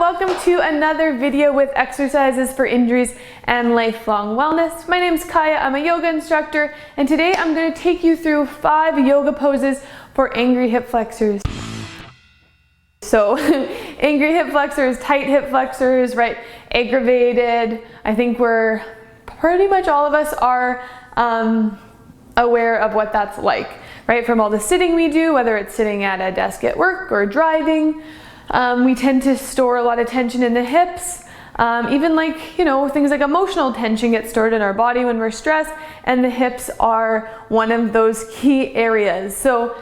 welcome to another video with exercises for injuries and lifelong wellness. My name is Kaya, I'm a yoga instructor, and today I'm going to take you through 5 yoga poses for angry hip flexors. So angry hip flexors, tight hip flexors, right? Aggravated. I think pretty much all of us are aware of what that's like, right? From all the sitting we do, whether it's sitting at a desk at work or driving. We tend to store a lot of tension in the hips. Even things like emotional tension get stored in our body when we're stressed, and the hips are one of those key areas. So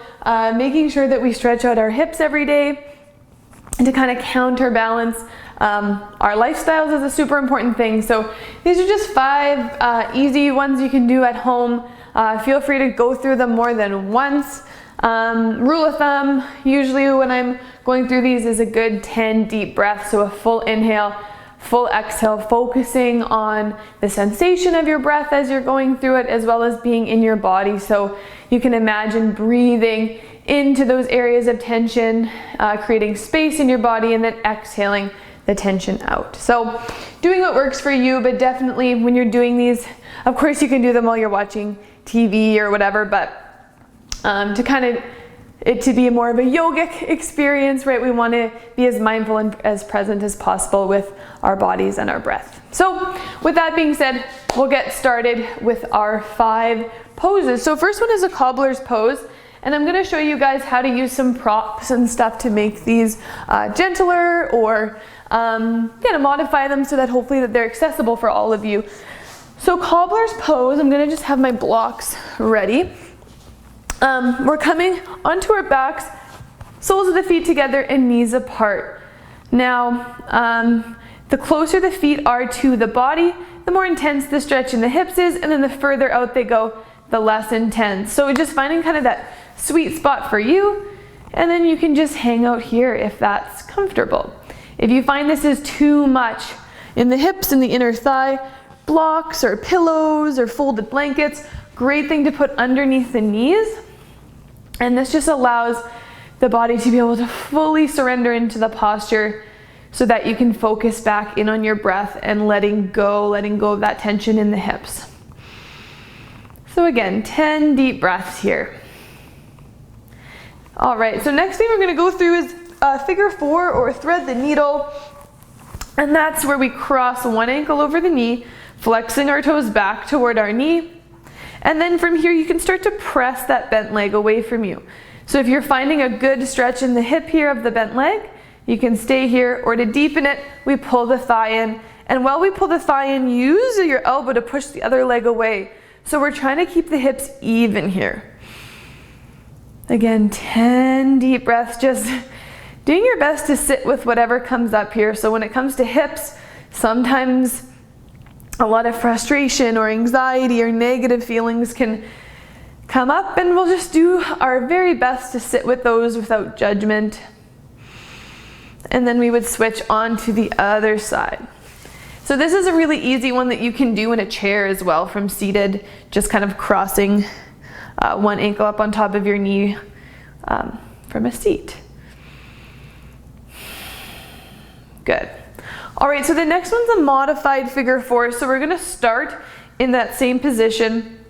making sure that we stretch out our hips every day and to kind of counterbalance our lifestyles is a super important thing. So these are just 5 easy ones you can do at home. Feel free to go through them more than once. Rule of thumb, usually when I'm going through these, is a good 10 deep breaths. So a full inhale, full exhale, focusing on the sensation of your breath as you're going through it, as well as being in your body. So you can imagine breathing into those areas of tension, creating space in your body, and then exhaling the tension out. So doing what works for you, but definitely when you're doing these, of course you can do them while you're watching TV or whatever, but to be more of a yogic experience, right? We want to be as mindful and as present as possible with our bodies and our breath. So with that being said, we'll get started with our 5 poses. So first one is a Cobblers Pose, and I'm going to show you guys how to use some props and stuff to make these gentler or to modify them so that hopefully that they're accessible for all of you. So Cobblers Pose, I'm going to just have my blocks ready. We're coming onto our backs, soles of the feet together and knees apart. Now, the closer the feet are to the body, the more intense the stretch in the hips is, and then the further out they go, the less intense. So just finding kind of that sweet spot for you, and then you can just hang out here if that's comfortable. If you find this is too much in the hips and the inner thigh, blocks or pillows or folded blankets, great thing to put underneath the knees. And this just allows the body to be able to fully surrender into the posture so that you can focus back in on your breath and letting go of that tension in the hips. So again, 10 deep breaths here. All right, so next thing we're going to go through is figure 4 or thread the needle. And that's where we cross one ankle over the knee, flexing our toes back toward our knee. And then from here, you can start to press that bent leg away from you. So if you're finding a good stretch in the hip here of the bent leg, you can stay here, or to deepen it, we pull the thigh in. And while we pull the thigh in, use your elbow to push the other leg away. So we're trying to keep the hips even here. Again, 10 deep breaths, just doing your best to sit with whatever comes up here. So when it comes to hips, sometimes a lot of frustration or anxiety or negative feelings can come up, and we'll just do our very best to sit with those without judgment. And then we would switch on to the other side. So this is a really easy one that you can do in a chair as well, from seated, just kind of crossing one ankle up on top of your knee from a seat. Good. All right, so the next one's a modified figure 4. So we're going to start in that same position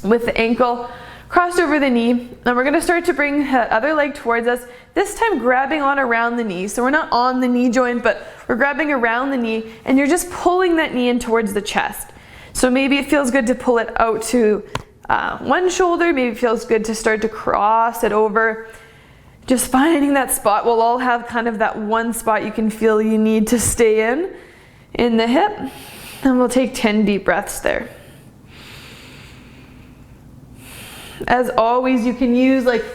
with the ankle crossed over the knee, and we're going to start to bring the other leg towards us, this time grabbing on around the knee. So we're not on the knee joint, but we're grabbing around the knee, and you're just pulling that knee in towards the chest. So maybe it feels good to pull it out to one shoulder, maybe it feels good to start to cross it over. Just finding that spot. We'll all have kind of that one spot you can feel you need to stay in the hip. And we'll take 10 deep breaths there. As always, you can use like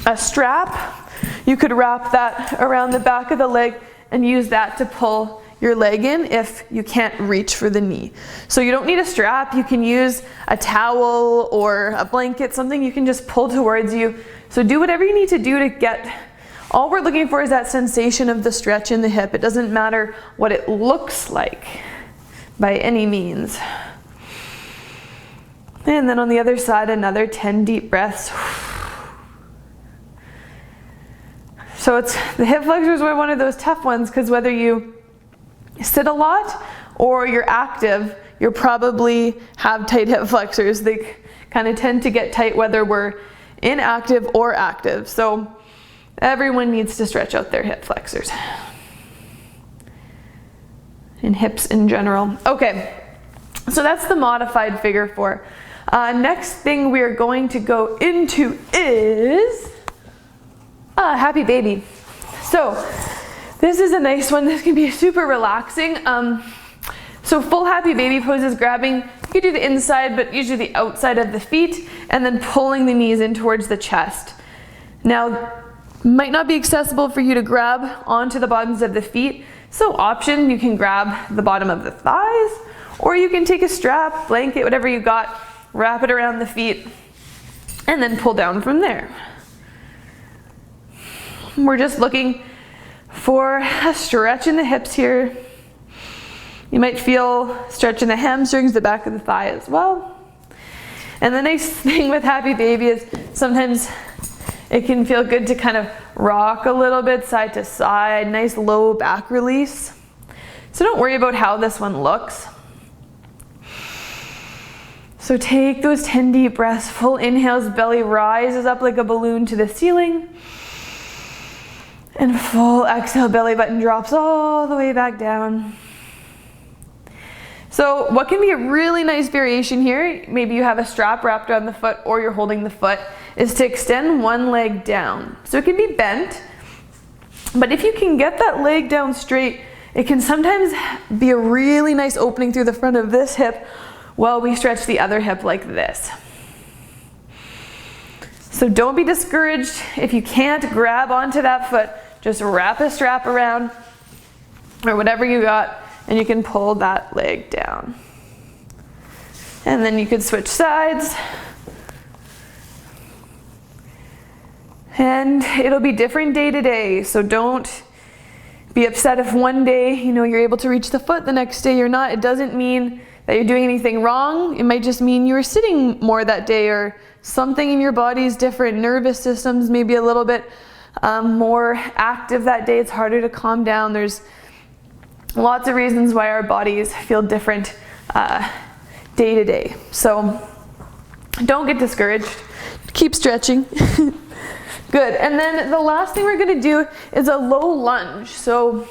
a strap. You could wrap that around the back of the leg and use that to pull your leg in if you can't reach for the knee. So you don't need a strap. You can use a towel or a blanket, something you can just pull towards you. So do whatever you need to do to get, all we're looking for is that sensation of the stretch in the hip. It doesn't matter what it looks like by any means. And then on the other side, another 10 deep breaths. So the hip flexors are one of those tough ones, because whether you sit a lot or you're active, you'll probably have tight hip flexors. They kind of tend to get tight whether we're inactive or active. So everyone needs to stretch out their hip flexors and hips in general. Okay, so that's the modified figure 4. Next thing we're going to go into is happy baby. So this is a nice one. This can be super relaxing. So full happy baby pose is grabbing, you could do the inside, but usually the outside of the feet, and then pulling the knees in towards the chest. Now, might not be accessible for you to grab onto the bottoms of the feet. So option, you can grab the bottom of the thighs, or you can take a strap, blanket, whatever you got, wrap it around the feet, and then pull down from there. We're just looking for a stretch in the hips here. You might feel stretch in the hamstrings, the back of the thigh as well. And the nice thing with happy baby is sometimes it can feel good to kind of rock a little bit side to side, nice low back release. So don't worry about how this one looks. So take those 10 deep breaths, full inhales, belly rises up like a balloon to the ceiling. And full exhale, belly button drops all the way back down. So what can be a really nice variation here, maybe you have a strap wrapped around the foot or you're holding the foot, is to extend one leg down. So it can be bent, but if you can get that leg down straight, it can sometimes be a really nice opening through the front of this hip while we stretch the other hip like this. So don't be discouraged if you can't grab onto that foot. Just wrap a strap around or whatever you got, and you can pull that leg down. And then you could switch sides. And it'll be different day to day, so don't be upset if one day, you're able to reach the foot, the next day you're not. It doesn't mean that you're doing anything wrong. It might just mean you were sitting more that day, or something in your body is different. Nervous system's maybe a little bit more active that day. It's harder to calm down. There's lots of reasons why our bodies feel different day to day. So don't get discouraged. Keep stretching. Good. And then the last thing we're going to do is a low lunge. So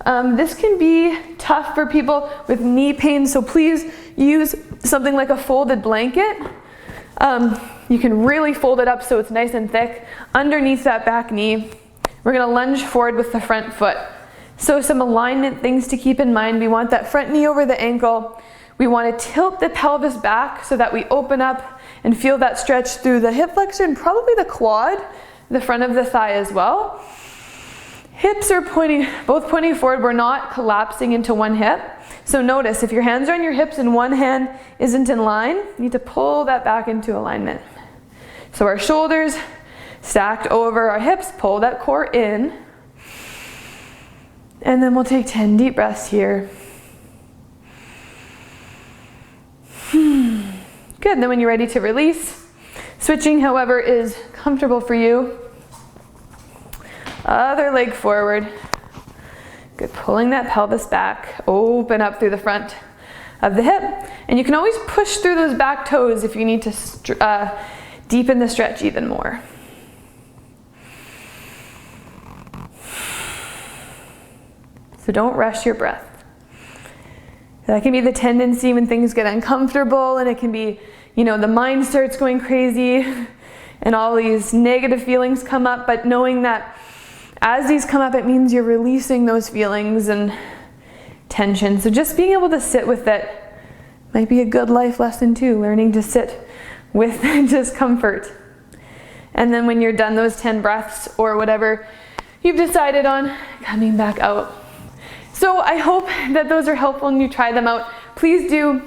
this can be tough for people with knee pain, so please use something like a folded blanket. You can really fold it up so it's nice and thick underneath that back knee. We're going to lunge forward with the front foot. So some alignment things to keep in mind. We want that front knee over the ankle. We want to tilt the pelvis back so that we open up and feel that stretch through the hip flexor and probably the quad, the front of the thigh as well. Hips are both pointing forward. We're not collapsing into one hip. So notice if your hands are on your hips and one hand isn't in line, you need to pull that back into alignment. So our shoulders stacked over our hips, pull that core in. And then we'll take 10 deep breaths here. Good, and then when you're ready to release, switching however is comfortable for you. Other leg forward. Good, pulling that pelvis back, open up through the front of the hip. And you can always push through those back toes if you need to deepen the stretch even more. So don't rush your breath. That can be the tendency when things get uncomfortable, and it can be, the mind starts going crazy and all these negative feelings come up, but knowing that as these come up, it means you're releasing those feelings and tension. So just being able to sit with it might be a good life lesson too, learning to sit with discomfort. And then when you're done those 10 breaths or whatever you've decided on, coming back out. So I hope that those are helpful and you try them out. Please do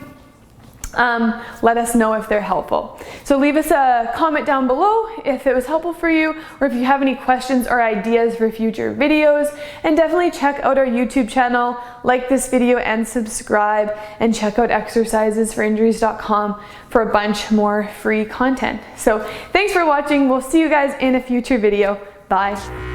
let us know if they're helpful. So leave us a comment down below if it was helpful for you, or if you have any questions or ideas for future videos. And definitely check out our YouTube channel, like this video and subscribe, and check out exercisesforinjuries.com for a bunch more free content. So thanks for watching. We'll see you guys in a future video. Bye.